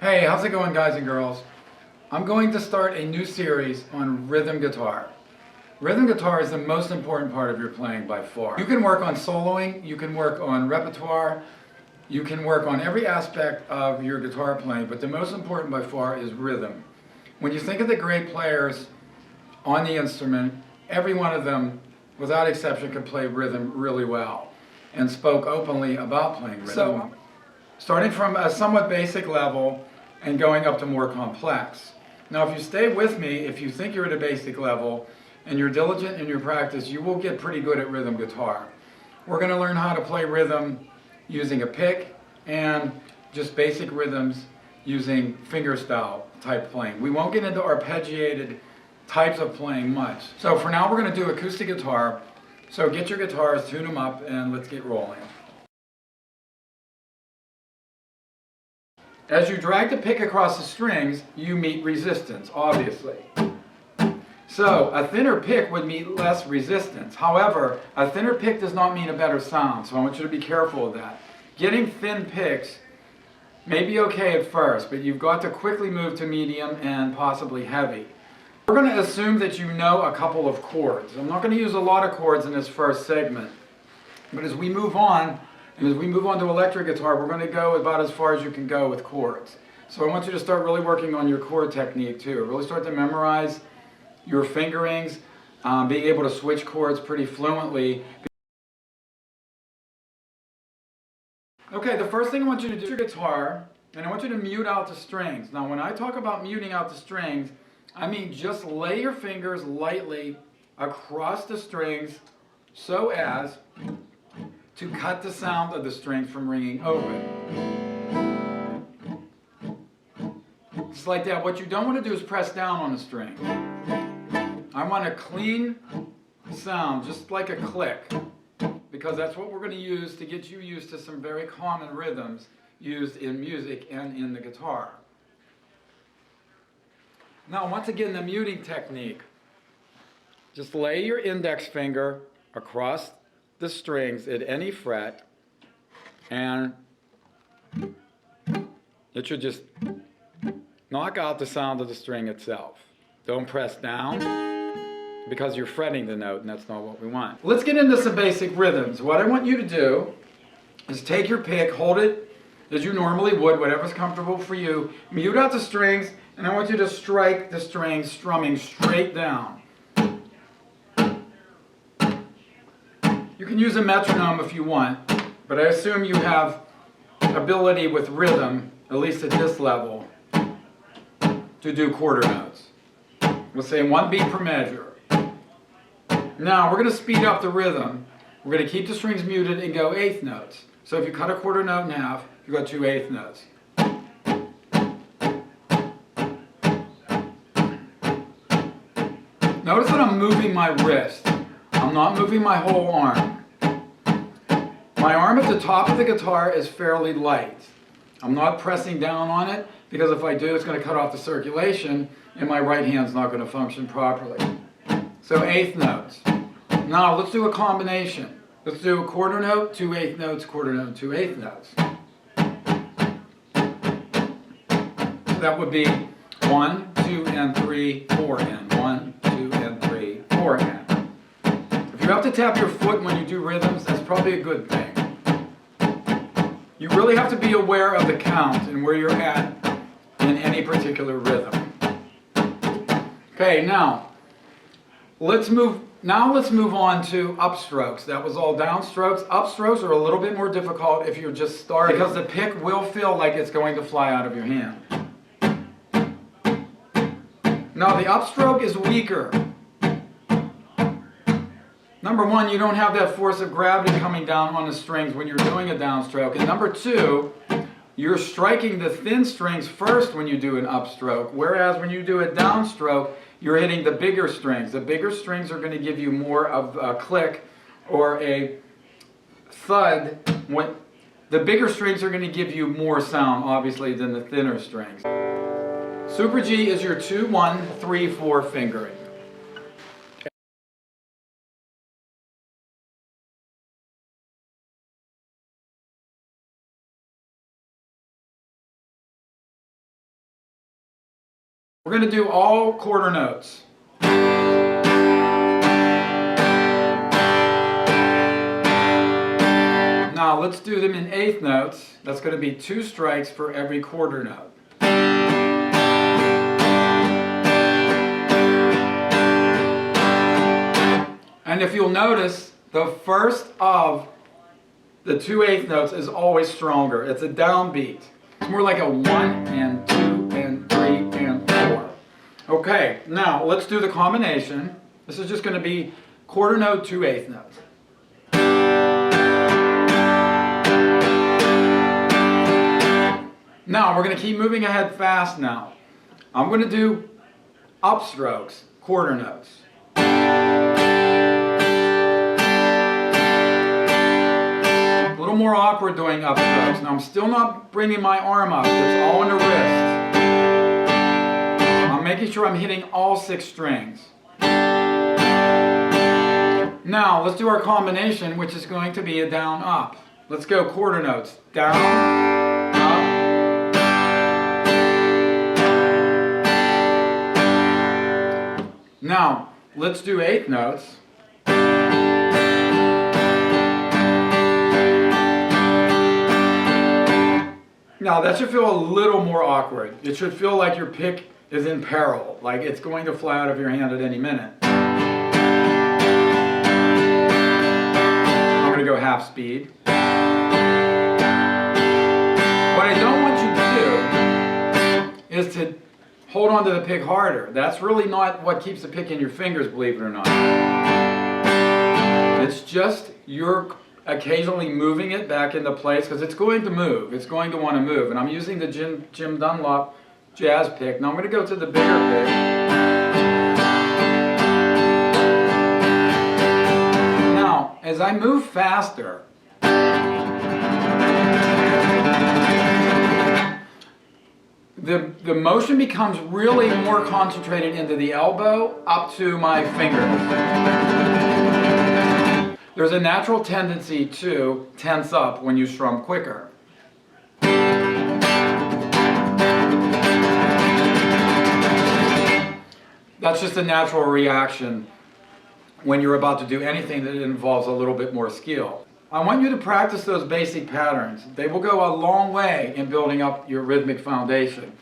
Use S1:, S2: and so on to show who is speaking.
S1: Hey, how's it going, guys and girls? I'm going to start a new series on rhythm guitar. Rhythm guitar is the most important part of your playing by far. You can work on soloing, you can work on repertoire, you can work on every aspect of your guitar playing, but the most important by far is rhythm. When you think of the great players on the instrument, every one of them, without exception, could play rhythm really well and spoke openly about playing rhythm. So, starting from a somewhat basic level and going up to more complex. Now, if you stay with me, if you think you're at a basic level and you're diligent in your practice, you will get pretty good at rhythm guitar. We're going to learn how to play rhythm using a pick and just basic rhythms using fingerstyle type playing. We won't get into arpeggiated types of playing much. So for now, we're going to do acoustic guitar. So get your guitars, tune them up, and let's get rolling. As you drag the pick across the strings, you meet resistance, obviously. So a thinner pick would meet less resistance. However, a thinner pick does not mean a better sound, so I want you to be careful of that. Getting thin picks may be okay at first, but you've got to quickly move to medium and possibly heavy. We're going to assume that you know a couple of chords. I'm not going to use a lot of chords in this first segment, but as we move on, and as we move on to electric guitar, we're going to go about as far as you can go with chords. So I want you to start really working on your chord technique too. Really start to memorize your fingerings, being able to switch chords pretty fluently. Okay, the first thing I want you to do is your guitar, and I want you to mute out the strings. Now when I talk about muting out the strings, I mean just lay your fingers lightly across the strings so as to cut the sound of the strings from ringing open. Just like that. What you don't want to do is press down on the string. I want a clean sound, just like a click, because that's what we're going to use to get you used to some very common rhythms used in music and in the guitar. Now, once again, the muting technique. Just lay your index finger across the strings at any fret, and it should just knock out the sound of the string itself. Don't press down because you're fretting the note, and that's not what we want. Let's get into some basic rhythms. What I want you to do is take your pick, hold it as you normally would, whatever's comfortable for you, mute out the strings, and I want you to strike the strings strumming straight down. You can use a metronome if you want, but I assume you have ability with rhythm, at least at this level, to do quarter notes. We'll say 1 beat per measure. Now we're going to speed up the rhythm. We're going to keep the strings muted and go eighth notes. So if you cut a quarter note in half, you've got 2 eighth notes. Notice that I'm moving my wrist. I'm not moving my whole arm. My arm at the top of the guitar is fairly light. I'm not pressing down on it because if I do, it's going to cut off the circulation and my right hand's not going to function properly. So eighth notes. Now let's do a combination. Let's do a quarter note, 2 eighth notes, quarter note, 2 eighth notes. So that would be 1, 2, and 3, 4, and 1, 2, and 3, 4, and. If you have to tap your foot when you do rhythms, that's probably a good thing. You really have to be aware of the count and where you're at in any particular rhythm. Okay, now let's move on to upstrokes. That was all downstrokes. Upstrokes are a little bit more difficult if you're just starting because the pick will feel like it's going to fly out of your hand. Now the upstroke is weaker. Number one, you don't have that force of gravity coming down on the strings when you're doing a downstroke. And number two, you're striking the thin strings first when you do an upstroke, whereas when you do a downstroke, you're hitting the bigger strings. The bigger strings are going to give you more of a click or a thud. The bigger strings are going to give you more sound, obviously, than the thinner strings. Super G is your 2, 1, 3, 4 fingering. We're going to do all quarter notes. Now let's do them in eighth notes. That's going to be 2 strikes for every quarter note. And if you'll notice, the first of the 2 eighth notes is always stronger. It's a downbeat. It's more like a 1 and 2 and 3 and 4. Okay, now let's do the combination. This is just going to be quarter note, 2 eighth notes. Now we're going to keep moving ahead fast now. I'm going to do upstrokes, quarter notes. A little more awkward doing upstrokes. Now I'm still not bringing my arm up. It's all on the wrist. I'm making sure I'm hitting all 6 strings. Now let's do our combination, which is going to be a down up. Let's go quarter notes. Down, up. Now let's do eighth notes. Now that should feel a little more awkward. It should feel like your pick is in peril, like it's going to fly out of your hand at any minute. I'm going to go half speed. What I don't want you to do is to hold on to the pick harder. That's really not what keeps the pick in your fingers, believe it or not. It's just you're occasionally moving it back into place because it's going to move. It's going to want to move. And I'm using the Jim Dunlop jazz pick. Now I'm going to go to the bigger pick. Now, as I move faster, the motion becomes really more concentrated into the elbow up to my fingers. There's a natural tendency to tense up when you strum quicker. That's just a natural reaction when you're about to do anything that involves a little bit more skill. I want you to practice those basic patterns. They will go a long way in building up your rhythmic foundation.